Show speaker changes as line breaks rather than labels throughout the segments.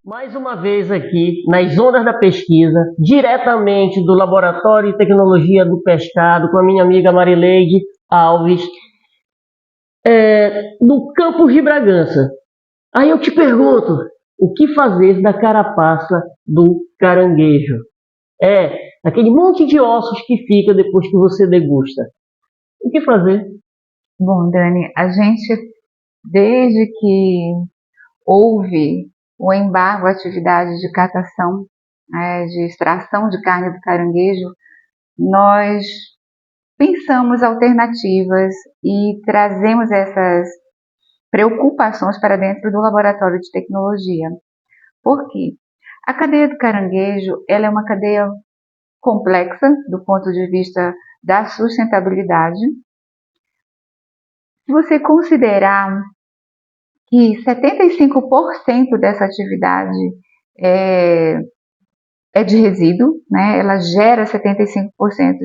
Mais uma vez aqui nas ondas da pesquisa, diretamente do Laboratório de Tecnologia do Pescado, com a minha amiga Marileide Alves, no campus de Bragança. Aí eu te pergunto, o que fazer da carapaça do caranguejo? Aquele monte de ossos que fica depois que você degusta. O que fazer?
Bom, Dani, a gente, desde que houve o embargo à atividade de catação, de extração de carne do caranguejo, nós pensamos alternativas e trazemos essas preocupações para dentro do laboratório de tecnologia. Por quê? A cadeia do caranguejo, ela é uma cadeia complexa do ponto de vista da sustentabilidade. Se você considerar que 75% dessa atividade é de resíduo, né? Ela gera 75%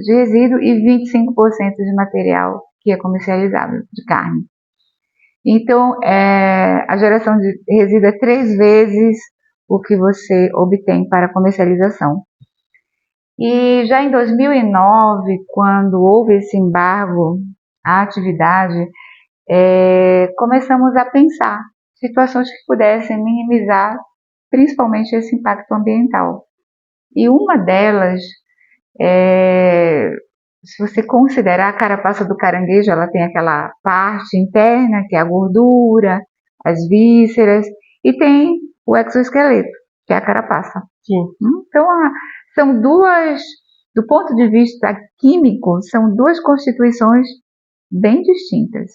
de resíduo e 25% de material que é comercializável, de carne. Então, a geração de resíduo é 3 vezes o que você obtém para comercialização. E já em 2009, quando houve esse embargo à atividade, começamos a pensar situações que pudessem minimizar principalmente esse impacto ambiental. E uma delas, se você considerar a carapaça do caranguejo, ela tem aquela parte interna, que é a gordura, as vísceras, e tem o exoesqueleto, que é a carapaça.
Sim.
Então, são duas, do ponto de vista químico, são duas constituições bem distintas.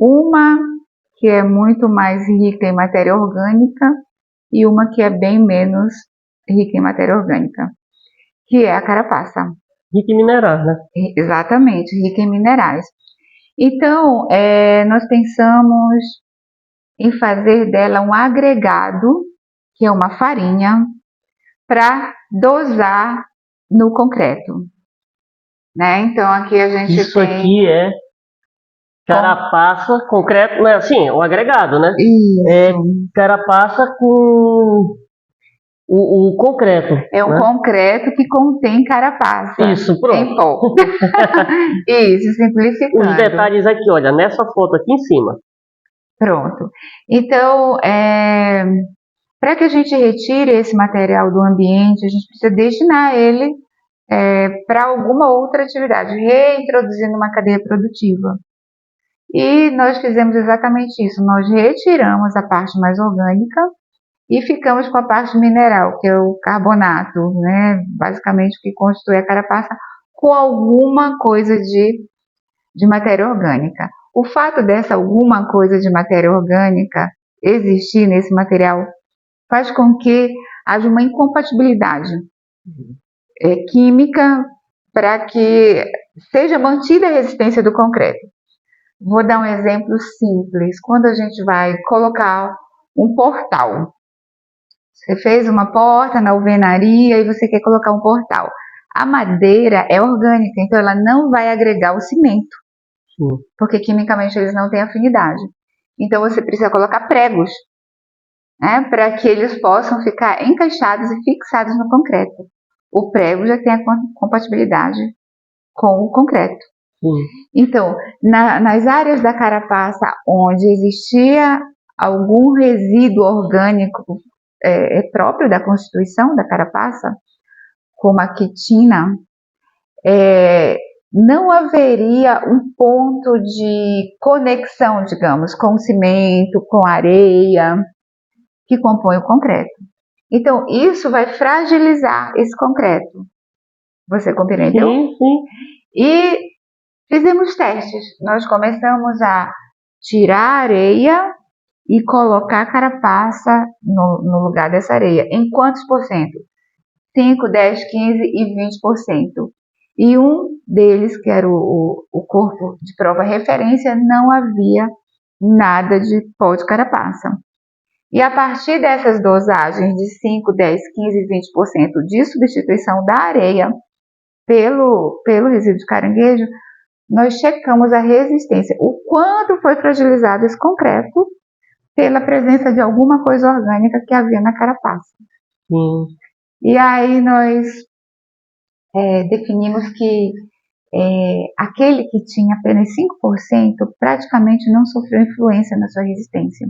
Uma que é muito mais rica em matéria orgânica e uma que é bem menos rica em matéria orgânica, que é a carapaça.
Rica em minerais, né?
Exatamente, rica em minerais. Então, nós pensamos em fazer dela um agregado, que é uma farinha, para dosar no concreto. Né? Então, aqui a gente
Isso aqui é carapaça, concreto, né? Assim, o agregado, né?
Isso.
Carapaça com o concreto.
É um concreto que contém carapaça.
Isso, pronto.
Em pó. Isso, simplificando.
Os detalhes aqui, olha, nessa foto aqui em cima.
Pronto. Então, para que a gente retire esse material do ambiente, a gente precisa destinar ele para alguma outra atividade, reintroduzindo uma cadeia produtiva. E nós fizemos exatamente isso, nós retiramos a parte mais orgânica e ficamos com a parte mineral, que é o carbonato, né? Basicamente o que constitui a carapaça, com alguma coisa de matéria orgânica. O fato dessa alguma coisa de matéria orgânica existir nesse material faz com que haja uma incompatibilidade química para que seja mantida a resistência do concreto. Vou dar um exemplo simples. Quando a gente vai colocar um portal, você fez uma porta na alvenaria e você quer colocar um portal. A madeira é orgânica, então ela não vai agregar o cimento, porque quimicamente eles não têm afinidade. Então você precisa colocar pregos, né, para que eles possam ficar encaixados e fixados no concreto. O prego já tem a compatibilidade com o concreto. Então, nas áreas da carapaça onde existia algum resíduo orgânico próprio da constituição da carapaça, como a quitina, não haveria um ponto de conexão, digamos, com o cimento, com a areia que compõe o concreto. Então, isso vai fragilizar esse concreto. Você compreendeu?
Sim.
E fizemos testes. Nós começamos a tirar a areia e colocar a carapaça no lugar dessa areia. Em quantos por cento? 5, 10, 15 e 20%. E um deles, que era o corpo de prova referência, não havia nada de pó de carapaça. E a partir dessas dosagens de 5, 10, 15 e 20% de substituição da areia pelo resíduo de caranguejo, nós checamos a resistência, o quanto foi fragilizado esse concreto pela presença de alguma coisa orgânica que havia na carapaça. E aí nós definimos que aquele que tinha apenas 5% praticamente não sofreu influência na sua resistência.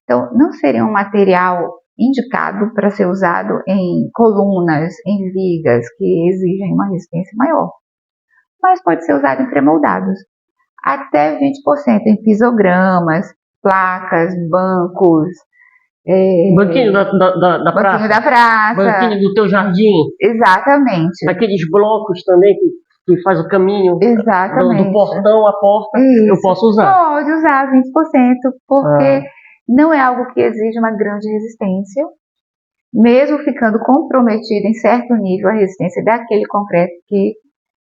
Então, não seria um material indicado para ser usado em colunas, em vigas, que exigem uma resistência maior. Mas pode ser usado em pré-moldados. Até 20% em pisogramas, placas, bancos.
Banquinho da praça.
Banquinho da praça.
Banquinho do teu jardim.
Exatamente.
Aqueles blocos também que faz o caminho.
Exatamente.
Do portão à porta.
Isso.
Eu posso usar.
Pode usar 20%, porque não é algo que exige uma grande resistência. Mesmo ficando comprometido em certo nível a resistência daquele concreto que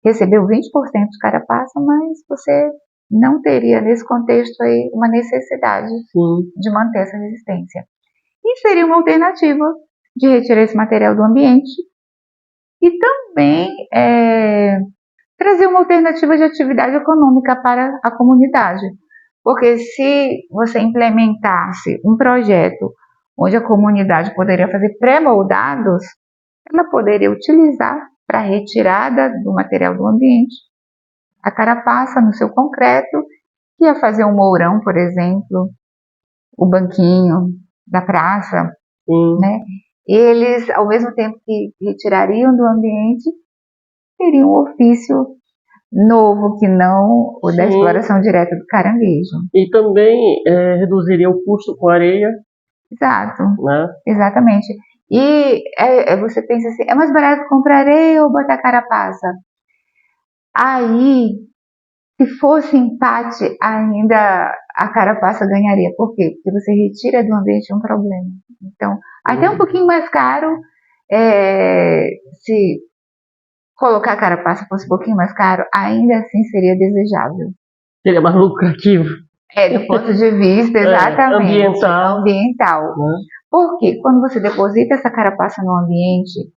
recebeu 20% de carapaça, mas você não teria nesse contexto aí uma necessidade de manter essa resistência. E seria uma alternativa de retirar esse material do ambiente e também trazer uma alternativa de atividade econômica para a comunidade. Porque se você implementasse um projeto onde a comunidade poderia fazer pré-moldados, ela poderia utilizar para a retirada do material do ambiente a carapaça no seu concreto, ia fazer um mourão, por exemplo, o banquinho da praça, né? Eles, ao mesmo tempo que retirariam do ambiente, teriam um ofício novo, que não o da exploração direta do caranguejo.
E também reduziria o custo com areia.
Exato,
né?
Exatamente. E você pensa assim, é mais barato comprar areia ou botar carapaça? Aí, se fosse empate, ainda a carapaça ganharia. Por quê? Porque você retira do ambiente um problema. Então, até um pouquinho mais caro, se colocar a carapaça fosse um pouquinho mais caro, ainda assim seria desejável.
Seria mais lucrativo.
Do ponto de vista, exatamente, ambiental. Porque quando você deposita essa carapaça no ambiente,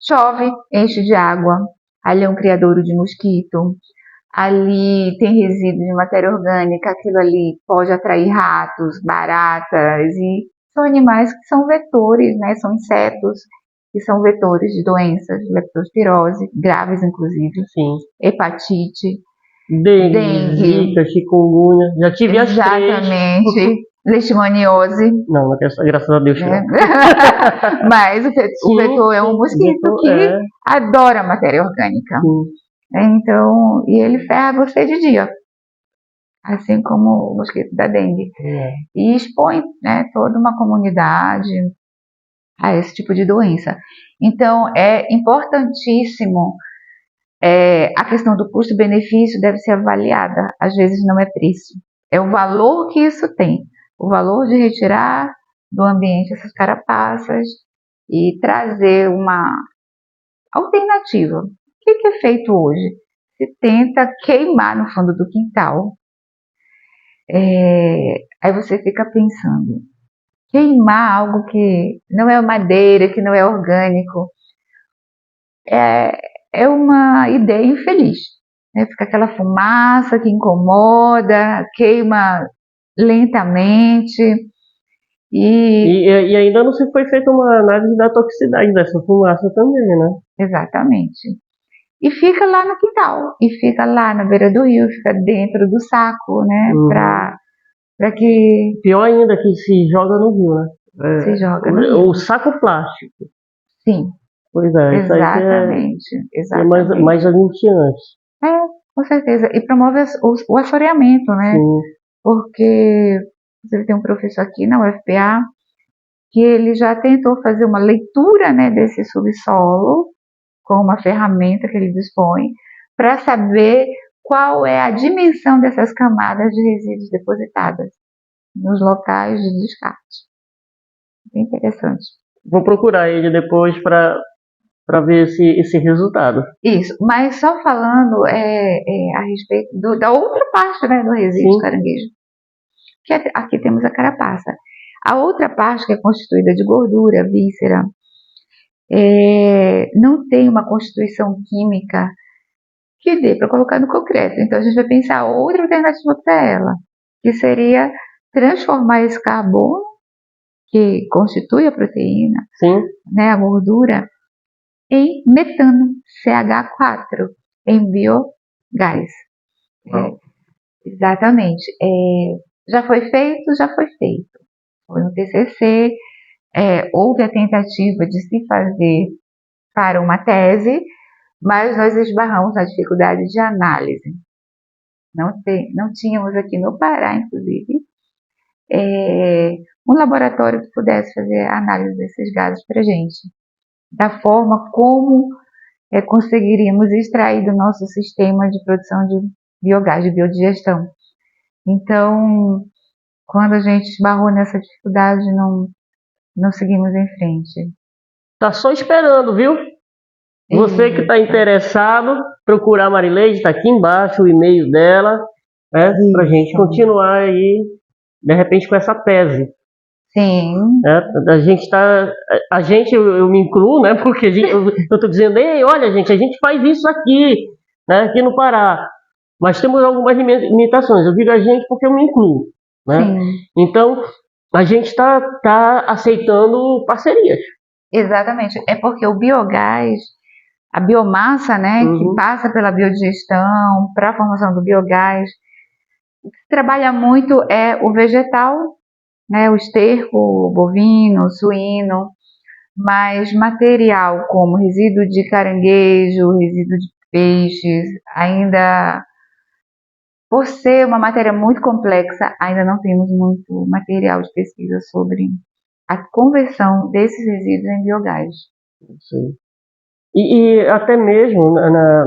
chove, enche de água, ali é um criadouro de mosquito, ali tem resíduo de matéria orgânica, aquilo ali pode atrair ratos, baratas, e são animais que são vetores, né? São insetos que são vetores de doenças, leptospirose, graves inclusive, hepatite,
dengue, zika, chikungunya, já tive as três.
Exatamente, leishmaniose.
Não, graças a Deus não.
Mas o vetor é um mosquito que adora matéria orgânica. Então, e ele ferra você de dia, assim como o mosquito da dengue. E expõe, né, toda uma comunidade a esse tipo de doença. Então, é importantíssimo, a questão do custo-benefício deve ser avaliada. Às vezes não é preço, é o valor que isso tem, o valor de retirar do ambiente essas carapaças e trazer uma alternativa. O que é feito hoje? Se tenta queimar no fundo do quintal. Aí você fica pensando, queimar algo que não é madeira, que não é orgânico, é uma ideia infeliz. Né? Fica aquela fumaça que incomoda, queima lentamente.
E ainda não se foi feita uma análise da toxicidade dessa fumaça também, né?
Exatamente. E fica lá no quintal, e fica lá na beira do rio, fica dentro do saco, né? Pra que...
Pior ainda que se joga no rio, né?
Se joga no rio.
O saco plástico.
Sim.
Pois é,
exatamente.
Isso aí é mais angustiante.
Com certeza. E promove o assoreamento, né? Porque você tem um professor aqui na UFPA que ele já tentou fazer uma leitura, né, desse subsolo com uma ferramenta que ele dispõe para saber qual é a dimensão dessas camadas de resíduos depositadas nos locais de descarte. Bem interessante.
Vou procurar ele depois para para ver esse resultado.
Isso, mas só falando a respeito da outra parte, né, do resíduo de caranguejo, que aqui temos a carapaça. A outra parte, que é constituída de gordura, víscera, não tem uma constituição química que dê para colocar no concreto. Então a gente vai pensar outra alternativa para ela, que seria transformar esse carbono, que constitui a proteína, né, a gordura, em metano, CH4, em biogás. Exatamente. Já foi feito, já foi feito. Foi no TCC, houve a tentativa de se fazer para uma tese, mas nós esbarramos na dificuldade de análise. Não tínhamos aqui no Pará, inclusive, um laboratório que pudesse fazer a análise desses gases para a gente, da forma como conseguiríamos extrair do nosso sistema de produção de biogás, de biodigestão. Então, quando a gente esbarrou nessa dificuldade, não seguimos em frente.
Tá só esperando, viu? Você que está interessado, procurar a Marileide, está aqui embaixo o e-mail dela, né, para a gente continuar aí, de repente, com essa tese.
Sim.
A gente, eu me incluo, né, porque eu estou dizendo, ei, olha, gente, a gente faz isso aqui, né, aqui no Pará, mas temos algumas limitações. Eu digo a gente porque eu me incluo, né?
Sim.
Então, a gente está aceitando parcerias.
Exatamente, é porque o biogás, a biomassa, né, que passa pela biodigestão, para a formação do biogás, o que se trabalha muito é o vegetal, né, o esterco bovino, suíno, mas material como resíduo de caranguejo, resíduo de peixes, ainda, por ser uma matéria muito complexa, ainda não temos muito material de pesquisa sobre a conversão desses resíduos em biogás.
Sim. E até mesmo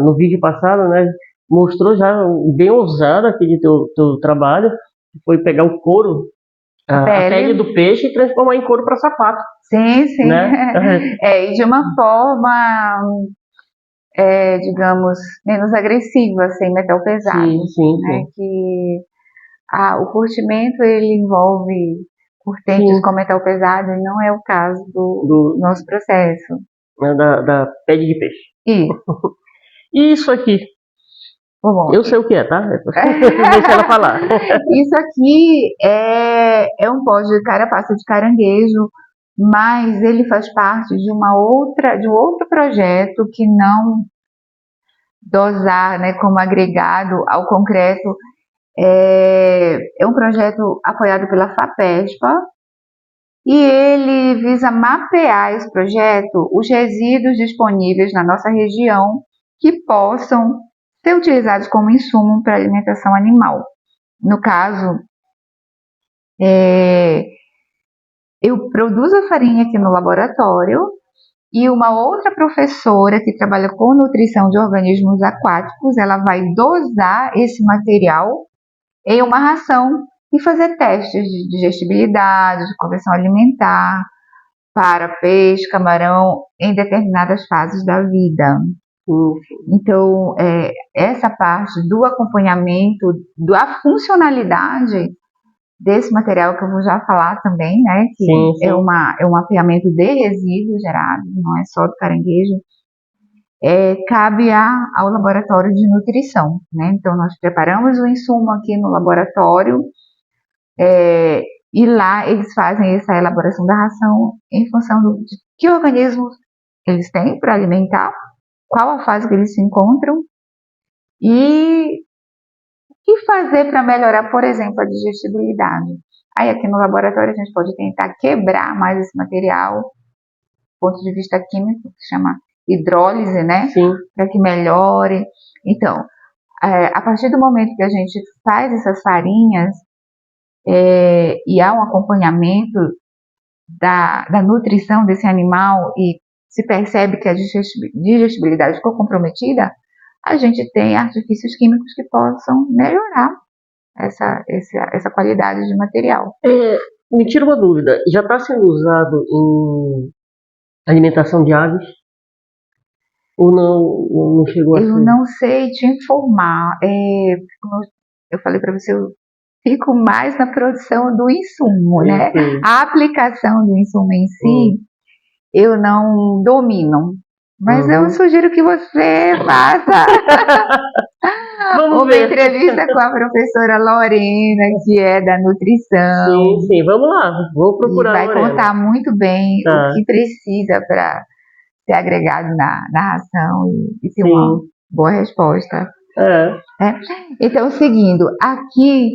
no vídeo passado, né, mostrou já bem ousado aquele teu trabalho, que foi pegar o couro, a pele do peixe e transformar em couro para sapato.
Sim, sim. Né? E de uma forma, digamos, menos agressiva, sem metal pesado.
Sim.
Né? Que o curtimento ele envolve cortentes com metal pesado e não é o caso do nosso processo.
Da pele de peixe.
Isso.
Isso aqui. Bom, eu sei o que é, tá? Deixa ela falar.
Isso aqui é um pó de carapaça de caranguejo, mas ele faz parte de um outro projeto que não dosar, né, como agregado ao concreto. É um projeto apoiado pela FAPESPA e ele visa mapear esse projeto, os resíduos disponíveis na nossa região que possam ser utilizados como insumo para alimentação animal. No caso, eu produzo a farinha aqui no laboratório e uma outra professora que trabalha com nutrição de organismos aquáticos, ela vai dosar esse material em uma ração e fazer testes de digestibilidade, de conversão alimentar para peixe, camarão em determinadas fases da vida. Então, essa parte do acompanhamento, da funcionalidade desse material que eu vou já falar também, né, que sim. É um mapeamento de resíduos gerados, não é só do caranguejo, cabe ao laboratório de nutrição, né? Então nós preparamos o insumo aqui no laboratório e lá eles fazem essa elaboração da ração em função de que organismos eles têm para alimentar, qual a fase que eles se encontram e o que fazer para melhorar, por exemplo, a digestibilidade. Aí aqui no laboratório a gente pode tentar quebrar mais esse material, do ponto de vista químico, que chama hidrólise, né? Para que melhore. Então, a partir do momento que a gente faz essas farinhas e há um acompanhamento da nutrição desse animal e se percebe que a digestibilidade ficou comprometida, a gente tem artifícios químicos que possam melhorar essa qualidade de material.
Me tira uma dúvida, já está sendo usado em alimentação de aves? Ou não chegou a
Eu
ser?
não sei te informar. Como eu falei para você, eu fico mais na produção do insumo, né?
Sim.
A aplicação do insumo em si, eu não domino. Mas eu sugiro que você faça
Vamos
uma
ver.
entrevista com a professora Lorena, que é da nutrição.
Sim, vamos lá. Vou
E
procurar a
vai
Lorena.
contar muito bem
Tá.
o que precisa para ser agregado na ração e ter uma boa resposta. Então, seguindo, aqui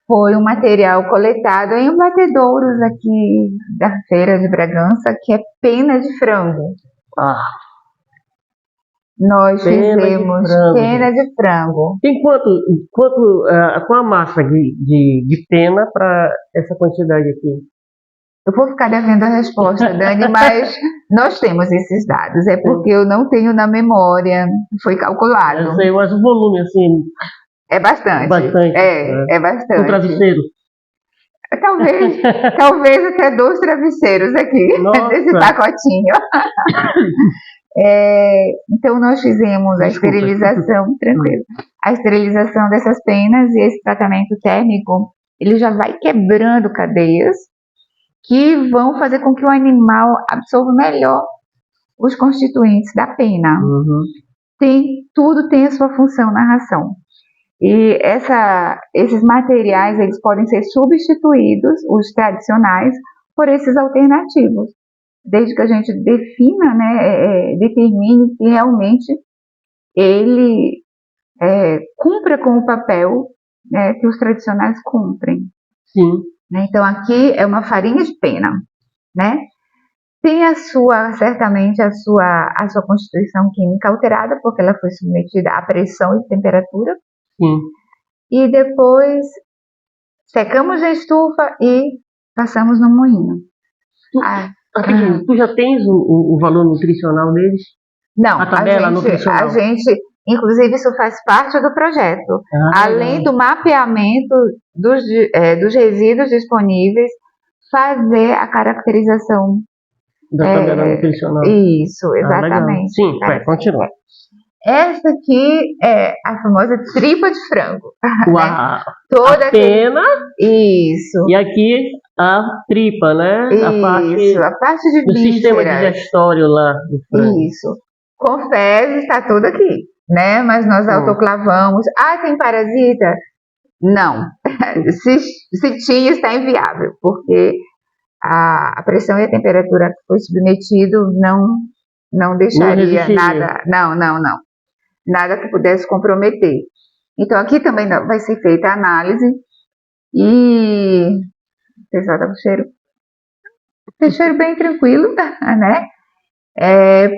foi um material coletado em abatedouros aqui da Feira de Bragança, que é pena de frango. Nós fizemos pena de frango.
Tem quanto com a massa de pena para essa quantidade aqui?
Eu vou ficar devendo a resposta, Dani, mas nós temos esses dados. É porque eu não tenho na memória, foi calculado.
Eu sei, mas o volume, assim...
É bastante. É bastante.
Um travesseiro?
Talvez até 2 travesseiros aqui, nesse pacotinho. Então, nós fizemos a esterilização, tranquilo. A esterilização dessas penas e esse tratamento térmico, ele já vai quebrando cadeias que vão fazer com que o animal absorva melhor os constituintes da pena. Tudo tem a sua função na ração. E esses materiais, eles podem ser substituídos, os tradicionais, por esses alternativos. Desde que a gente defina, né, determine que realmente ele cumpra com o papel, né, que os tradicionais cumprem.
Sim.
Então, aqui é uma farinha de pena, né? Tem certamente a sua constituição química alterada, porque ela foi submetida à pressão e temperatura.
Sim.
E depois secamos na estufa e passamos no moinho.
Tu já tens o valor nutricional deles?
Não,
a tabela nutricional.
A gente, inclusive, isso faz parte do projeto. Além do mapeamento dos resíduos disponíveis, fazer a caracterização
da tabela nutricional.
Isso, exatamente.
Sim, vai continuar.
Essa aqui é a famosa tripa de frango.
Uau!
Toda
a pena.
Isso.
E aqui a tripa, né?
Isso, a parte de
do sistema digestório lá do frango.
Isso. Com fezes está tudo aqui, né? Mas nós autoclavamos. Tem parasita? Não. se tinha, está inviável, porque a pressão e a temperatura que foi submetido não deixaria nada. Não. Nada que pudesse comprometer. Então, aqui também vai ser feita a análise e... O pessoal tá com cheiro bem tranquilo, né?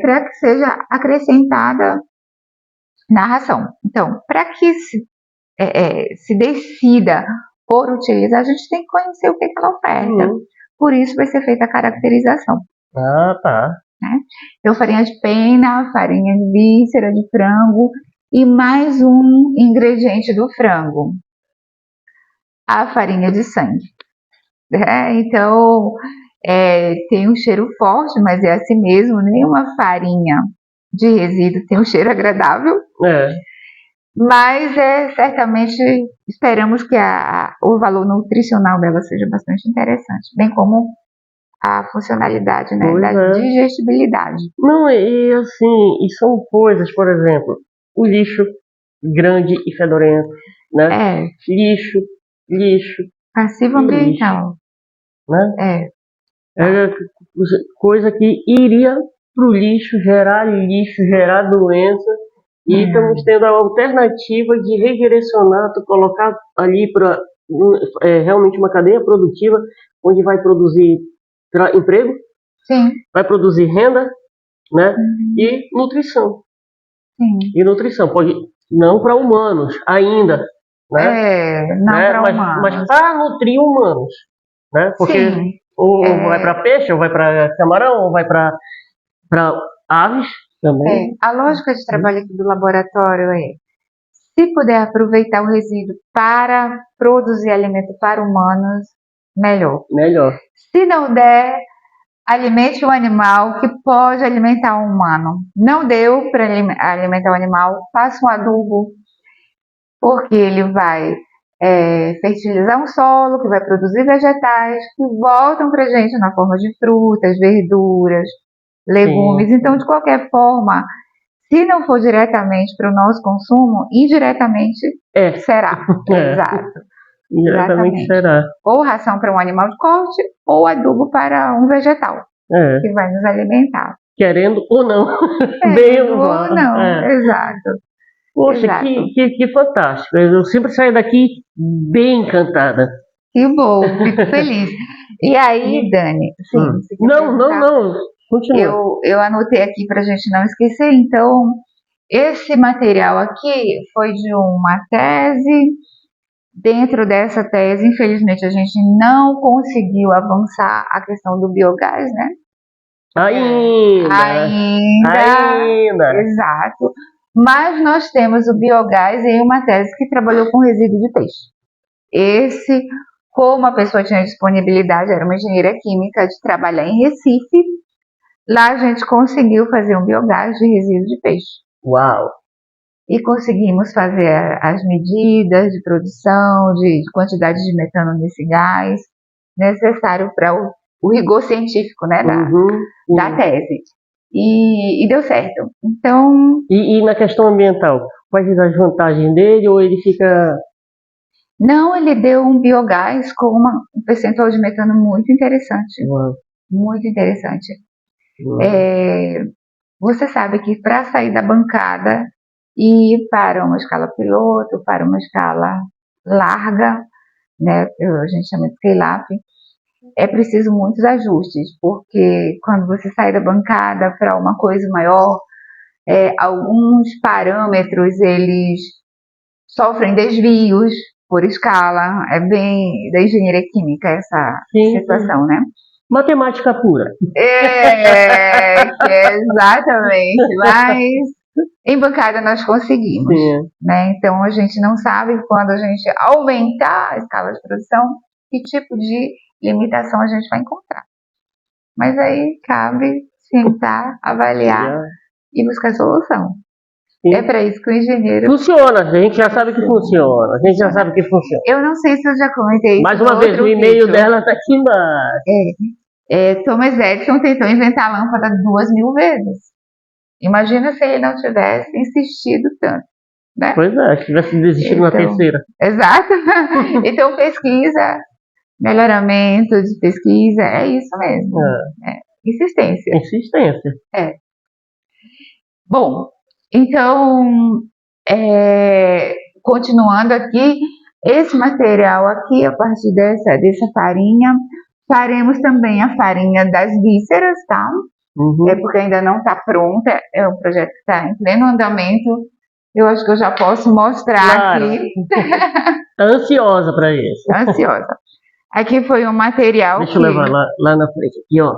Para que seja acrescentada na ração. Então, para que se decida por utilizar, a gente tem que conhecer o que ela oferta. Por isso vai ser feita a caracterização.
Tá.
Né? Então, farinha de pena, farinha de víscera de frango e mais um ingrediente do frango, a farinha de sangue. Então, tem um cheiro forte, mas é assim mesmo, nenhuma farinha de resíduo tem um cheiro agradável. Mas certamente esperamos que o valor nutricional dela seja bastante interessante, bem como a funcionalidade, né, da digestibilidade.
Não, e assim, e são coisas, por exemplo, o lixo grande e fedorento, né? Lixo.
Passivo ambiental.
Né? Coisa que iria para o lixo, gerar doença. E estamos tendo a alternativa de redirecionar, colocar ali para realmente uma cadeia produtiva, onde vai produzir emprego, vai produzir renda, né? E nutrição. E nutrição, pode não para humanos ainda, né? Mas para nutrir humanos, né? Porque ou vai para peixe, ou vai para camarão, ou vai para aves também.
A lógica de trabalho aqui do laboratório se puder aproveitar o resíduo para produzir alimento para humanos, melhor.
Melhor.
Se não der, alimente o animal que pode alimentar o humano. Não deu para alimentar o animal, faça um adubo, porque ele vai fertilizar um solo, que vai produzir vegetais que voltam para a gente na forma de frutas, verduras, legumes.
Sim.
Então, de qualquer forma, se não for diretamente para o nosso consumo, indiretamente será. Exato.
Indiretamente
Exatamente.
será.
Ou ração para um animal de corte, ou adubo para um vegetal, que vai nos alimentar.
Querendo ou não.
Querendo ou não, exato.
Poxa,
exato.
Que fantástico. Eu sempre saio daqui bem encantada.
Que bom, fico feliz. E aí, Dani? Sim,
não. Continua.
Eu anotei aqui para a gente não esquecer. Então, esse material aqui foi de uma tese. Dentro dessa tese, infelizmente, a gente não conseguiu avançar a questão do biogás, né? Ainda. Exato. Mas nós temos o biogás em uma tese que trabalhou com resíduo de peixe. Esse, como a pessoa tinha disponibilidade, era uma engenheira química de trabalhar em Recife, lá a gente conseguiu fazer um biogás de resíduo de peixe.
Uau!
E conseguimos fazer as medidas de produção, de quantidade de metano nesse gás, necessário para o rigor científico, né, da tese. E deu certo. Então.
E na questão ambiental, quais as vantagens dele, ou ele fica.
Não, ele deu um biogás com um percentual de metano muito interessante.
Uau.
Muito interessante. Você sabe que para sair da bancada e ir para uma escala piloto, para uma escala larga, né, a gente chama de scale-up, é preciso muitos ajustes, porque quando você sai da bancada para uma coisa maior, alguns parâmetros eles sofrem desvios por escala. É bem da engenharia química essa situação, né?
Matemática pura.
Exatamente, mas em bancada nós conseguimos, né? Então a gente não sabe quando a gente aumentar a escala de produção que tipo de limitação a gente vai encontrar. Mas aí cabe sentar, avaliar e buscar solução. É para isso que o engenheiro...
Funciona, a gente já sabe que funciona.
Eu não sei se eu já comentei isso.
Mais uma vez, o e-mail dela está aqui embaixo.
Thomas Edison tentou inventar a lâmpada 2.000 vezes. Imagina se ele não tivesse insistido tanto, né?
Pois é, se tivesse desistido na terceira.
Exato. Então, pesquisa, melhoramento de pesquisa, é isso mesmo. Insistência. Bom, então, continuando aqui, esse material aqui, a partir dessa farinha, faremos também a farinha das vísceras, tá? Porque ainda não está pronta, é um projeto que está em pleno andamento. Eu acho que eu já posso mostrar aqui.
Ansiosa para isso.
Ansiosa. Aqui foi um material
Deixa eu levar lá na frente, aqui, ó.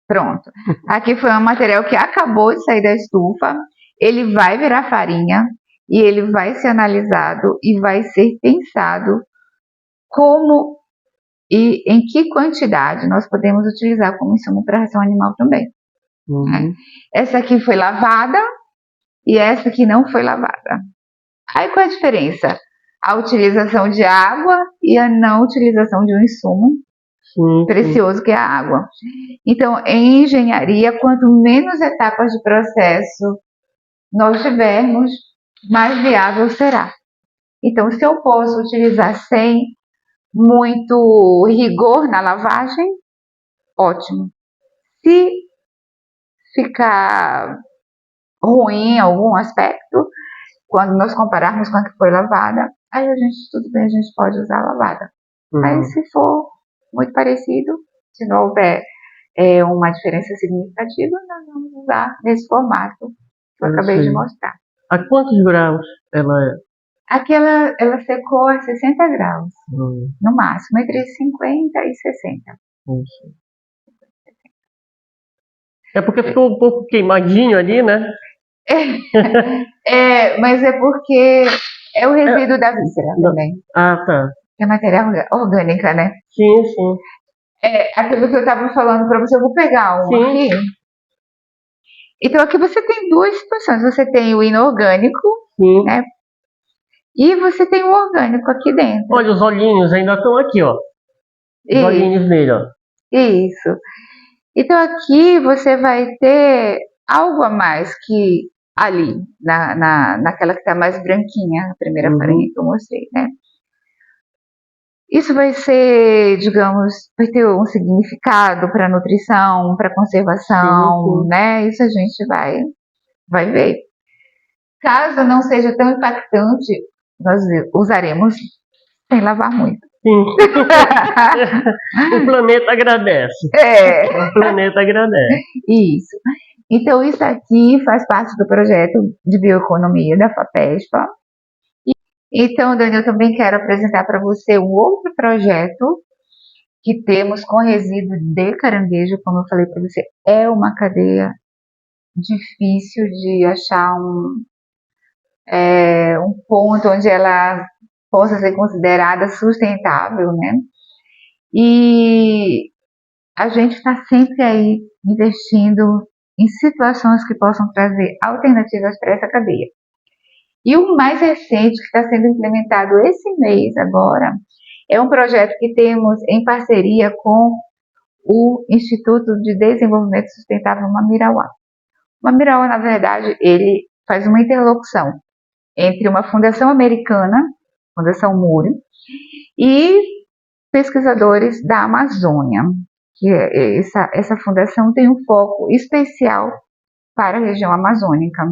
Pronto. Aqui foi um material que acabou de sair da estufa. Ele vai virar farinha e ele vai ser analisado e vai ser pensado como e em que quantidade nós podemos utilizar como insumo para ração animal também. Essa aqui foi lavada e essa aqui não foi lavada. Aí qual é a diferença? A utilização de água e a não utilização de um insumo precioso que é a água. Então, em engenharia, quanto menos etapas de processo nós tivermos, mais viável será. Então, se eu posso utilizar sem muito rigor na lavagem, ótimo. Se ficar ruim em algum aspecto, quando nós compararmos com a que foi lavada, aí tudo bem, a gente pode usar a lavada. Aí se for muito parecido, se não houver uma diferença significativa, nós vamos usar nesse formato que eu acabei de mostrar.
A quantos graus ela é?
Aqui ela secou a 60 graus, no máximo, entre 50 e 60.
É porque ficou um pouco queimadinho ali, né?
Mas é porque é o resíduo da víscera também.
Ah, tá.
É matéria orgânica, né?
Sim.
Aquilo que eu estava falando para você, eu vou pegar um aqui. Então aqui você tem duas situações, você tem o inorgânico, né? E você tem o orgânico aqui dentro.
Olha, os olhinhos ainda estão aqui, ó. Os olhinhos dele, ó.
Isso. Então aqui você vai ter algo a mais que ali, naquela que está mais branquinha, a primeira farinha que eu mostrei, né? Isso vai ser, digamos, vai ter um significado para nutrição, para conservação, né? Isso a gente vai ver. Caso não seja tão impactante, nós usaremos sem lavar muito.
Sim. O planeta agradece. O planeta agradece.
Isso. Então, isso aqui faz parte do projeto de bioeconomia da FAPESPA. Então, Dani, eu também quero apresentar para você um outro projeto que temos com resíduo de caranguejo. Como eu falei para você, é uma cadeia difícil de achar um ponto onde ela possa ser considerada sustentável, né? E a gente está sempre aí investindo em situações que possam trazer alternativas para essa cadeia. E o mais recente que está sendo implementado esse mês agora é um projeto que temos em parceria com o Instituto de Desenvolvimento Sustentável Mamirauá. O Mamirauá, na verdade, ele faz uma interlocução entre uma fundação americana, Fundação Muri, e pesquisadores da Amazônia, que essa fundação tem um foco especial para a região amazônica.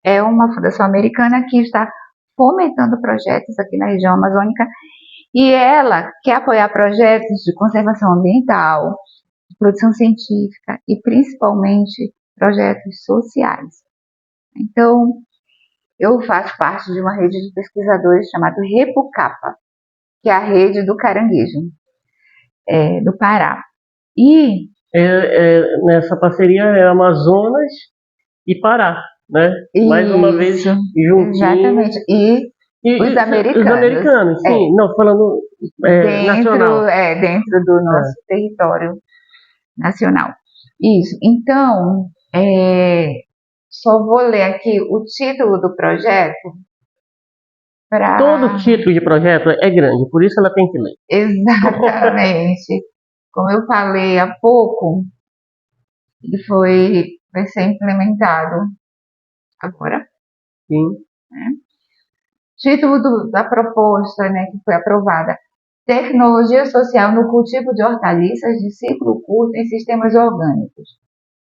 É uma fundação americana que está fomentando projetos aqui na região amazônica e ela quer apoiar projetos de conservação ambiental, de produção científica e principalmente projetos sociais. Então, eu faço parte de uma rede de pesquisadores chamada Repucapa, que é a rede do caranguejo do Pará. E
nessa parceria é Amazonas e Pará, né?
Isso,
mais uma vez juntinho.
Exatamente. E os americanos.
Os americanos, sim. Não, falando nacional.
Dentro do nosso território nacional. Isso. Então, só vou ler aqui o título do projeto.
Todo título de projeto é grande, por isso ela tem que ler.
Exatamente. Como eu falei há pouco, ele vai ser implementado agora.
Sim.
Título da proposta, né, que foi aprovada: Tecnologia social no cultivo de hortaliças de ciclo curto em sistemas orgânicos,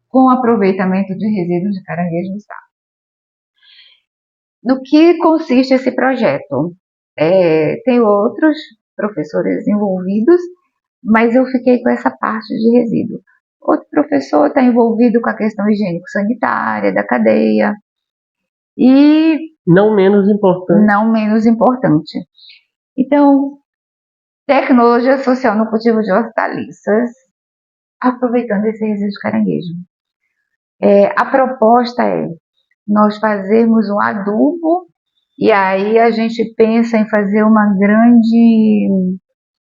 com aproveitamento de resíduos de caranguejo no estado. No que consiste esse projeto? Tem outros professores envolvidos, mas eu fiquei com essa parte de resíduo. Outro professor está envolvido com a questão higiênico-sanitária da cadeia e
não menos importante.
Então, tecnologia social no cultivo de hortaliças, aproveitando esse resíduo de caranguejo. A proposta é nós fazermos um adubo e aí a gente pensa em fazer uma grande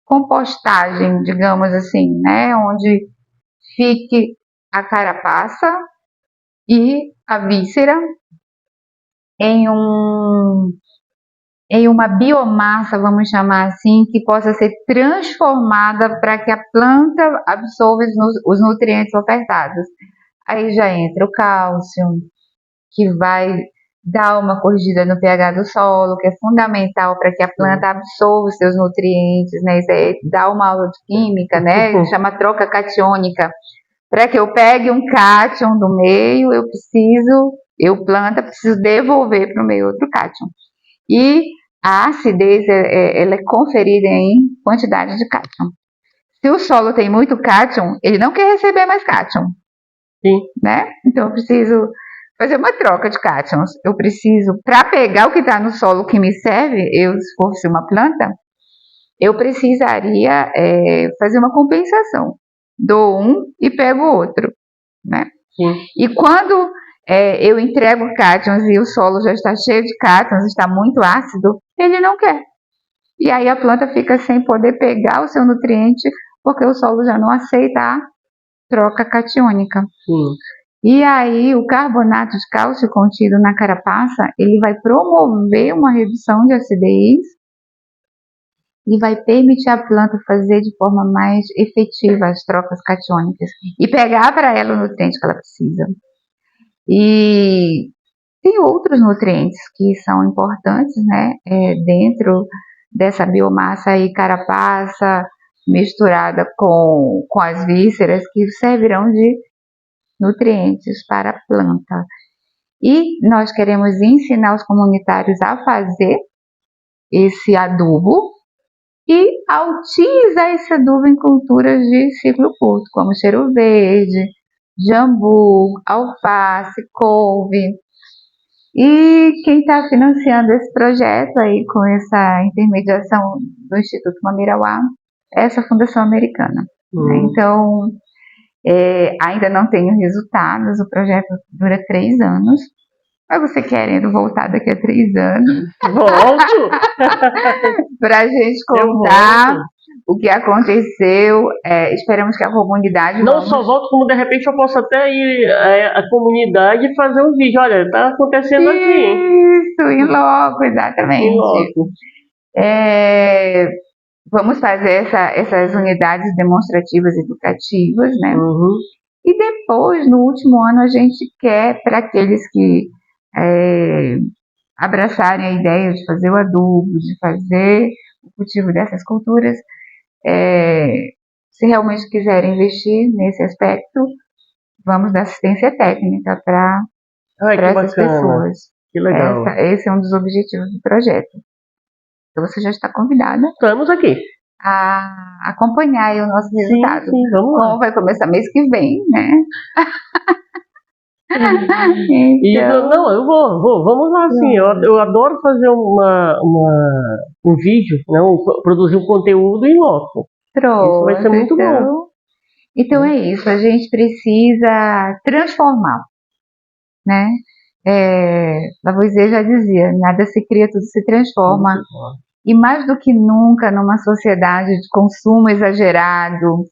compostagem, digamos assim, né, onde fique a carapaça e a víscera em uma biomassa, vamos chamar assim, que possa ser transformada para que a planta absorva os nutrientes ofertados. Aí já entra o cálcio, que vai dar uma corrigida no pH do solo, que é fundamental para que a planta absorva os seus nutrientes, né? Isso dá uma aula de química, né? Chama troca catiônica. Para que eu pegue um cátion do meio, planta, preciso devolver para o meio outro cátion. E a acidez ela é conferida em quantidade de cátion. Se o solo tem muito cátion, ele não quer receber mais cátion.
Sim.
Né? Então eu preciso fazer uma troca de cátions. Eu preciso, para pegar o que está no solo que me serve, se fosse uma planta, eu precisaria fazer uma compensação. Dou um e pego o outro. Né?
Sim.
E quando eu entrego cátions e o solo já está cheio de cátions, está muito ácido, ele não quer. E aí a planta fica sem poder pegar o seu nutriente porque o solo já não aceita a troca catiônica.
Sim.
E aí o carbonato de cálcio contido na carapaça, ele vai promover uma redução de acidez e vai permitir a planta fazer de forma mais efetiva as trocas catiônicas e pegar para ela o nutriente que ela precisa. E tem outros nutrientes que são importantes, né, dentro dessa biomassa aí carapaça misturada com as vísceras, que servirão de nutrientes para a planta. E nós queremos ensinar os comunitários a fazer esse adubo e a utilizar esse adubo em culturas de ciclo curto, como cheiro verde, jambu, alface, couve. E quem está financiando esse projeto aí com essa intermediação do Instituto Mamirauá é essa fundação americana. Então, ainda não tenho resultados, o projeto dura 3 anos. Mas você querendo voltar daqui a 3 anos?
Volto!
Para a gente contar o que aconteceu. Esperamos que a comunidade...
Não só volto, como de repente eu posso até ir à comunidade e fazer um vídeo. Olha, tá acontecendo aqui.
Isso, em loco, exatamente.
Em loco.
Vamos fazer essas unidades demonstrativas educativas, né?
Uhum.
E depois, no último ano, a gente quer, para aqueles que abraçarem a ideia de fazer o adubo, de fazer o cultivo dessas culturas, se realmente quiserem investir nesse aspecto, vamos dar assistência técnica para essas pessoas.
Que legal.
Esse é um dos objetivos do projeto. Então você já está convidada.
Estamos aqui.
A acompanhar aí o nosso resultado.
Sim, vamos lá.
Vai começar mês que vem, né?
Então... Não, eu vou. Vamos lá, sim. Eu adoro fazer um vídeo, né? Produzir um conteúdo em loco. Isso vai ser muito bom.
Então é isso, a gente precisa transformar, né? Lavoisier já dizia, nada se cria, tudo se transforma. E mais do que nunca, numa sociedade de consumo exagerado,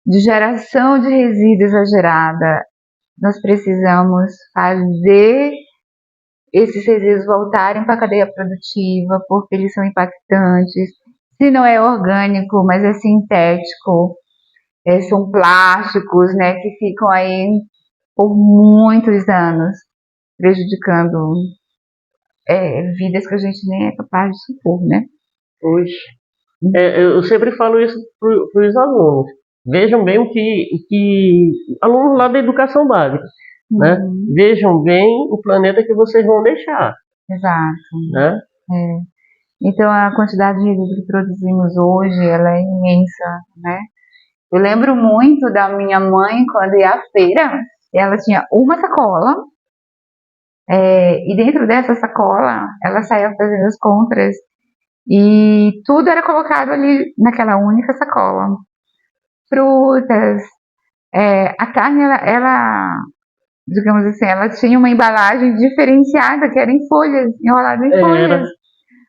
de geração de resíduo exagerada, nós precisamos fazer esses resíduos voltarem para a cadeia produtiva, porque eles são impactantes. Se não é orgânico, mas é sintético, são plásticos, né, que ficam aí por muitos anos, prejudicando vidas que a gente nem é capaz de supor, né?
Hoje. Eu sempre falo isso para os alunos. Vejam bem o que alunos lá da educação básica, né? Vejam bem o planeta que vocês vão deixar.
Exato.
Né?
Então a quantidade de resíduo que produzimos hoje, ela é imensa, né? Eu lembro muito da minha mãe quando ia à feira, ela tinha uma sacola, e dentro dessa sacola ela saía fazendo as compras e tudo era colocado ali naquela única sacola. Frutas, a carne, ela, digamos assim, ela tinha uma embalagem diferenciada, que era em folhas, enrolada em folhas.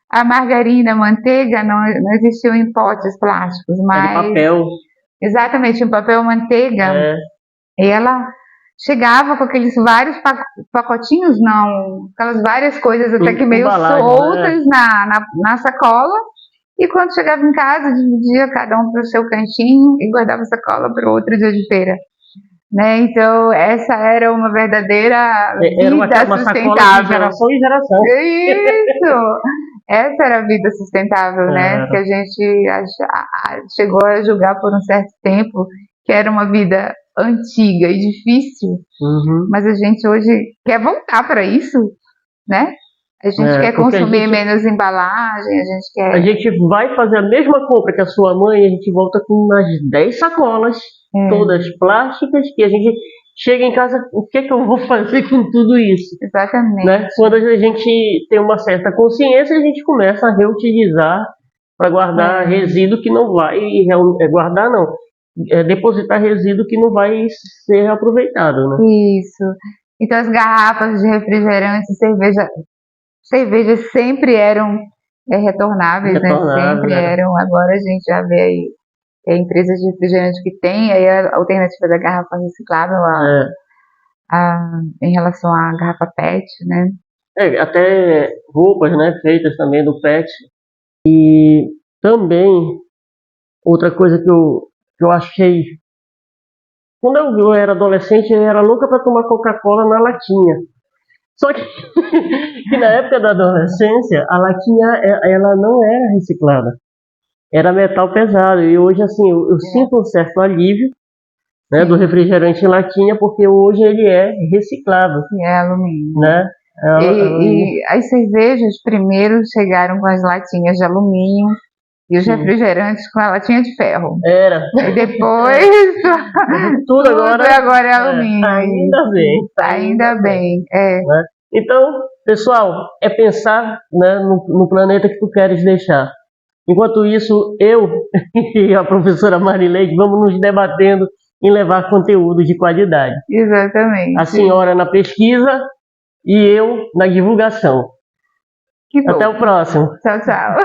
A margarina, a manteiga não existiam em potes plásticos, mas...
de papel.
Exatamente, um papel manteiga. E ela chegava com aqueles vários pacotinhos, aquelas várias coisas até que meio soltas na sacola. E quando chegava em casa, dividia cada um para o seu cantinho e guardava a sacola para o outro dia de feira. Né? Então, essa era uma verdadeira vida
uma
sustentável.
Sacola de geração em geração.
Isso! Essa era a vida sustentável, né? Que a gente chegou a julgar por um certo tempo que era uma vida antiga e difícil, mas a gente hoje quer voltar para isso, né? A gente quer consumir menos embalagem,
A gente vai fazer a mesma compra que a sua mãe, a gente volta com umas 10 sacolas, todas plásticas, que a gente chega em casa, o que é que eu vou fazer com tudo isso?
Exatamente.
Né? Quando a gente tem uma certa consciência, a gente começa a reutilizar para guardar resíduo que não vai guardar, não. Depositar resíduo que não vai ser aproveitado, né?
Isso. Então as garrafas de refrigerante, cerveja sempre eram retornáveis, né? Sempre eram. Agora a gente já vê aí empresas de refrigerante que tem aí a alternativa da garrafa reciclável em relação à garrafa PET, né?
Até roupas, né, feitas também do PET. E também, outra coisa que eu achei, quando eu era adolescente, eu era louca para tomar Coca-Cola na latinha. Só que, que na época da adolescência, a latinha ela não era reciclada. Era metal pesado. E hoje, assim, eu sinto um certo alívio, né, do refrigerante em latinha, porque hoje ele é reciclável.
É alumínio.
Né?
E as cervejas primeiro chegaram com as latinhas de alumínio e os refrigerantes com a latinha de ferro.
Era.
E depois tudo agora é alumínio. Ainda bem.
Né? Então, pessoal, é pensar, né, no planeta que tu queres deixar. Enquanto isso, eu e a professora Marileide vamos nos debatendo em levar conteúdo de qualidade.
Exatamente.
A senhora na pesquisa e eu na divulgação.
Que bom.
Até o próximo.
Tchau, tchau.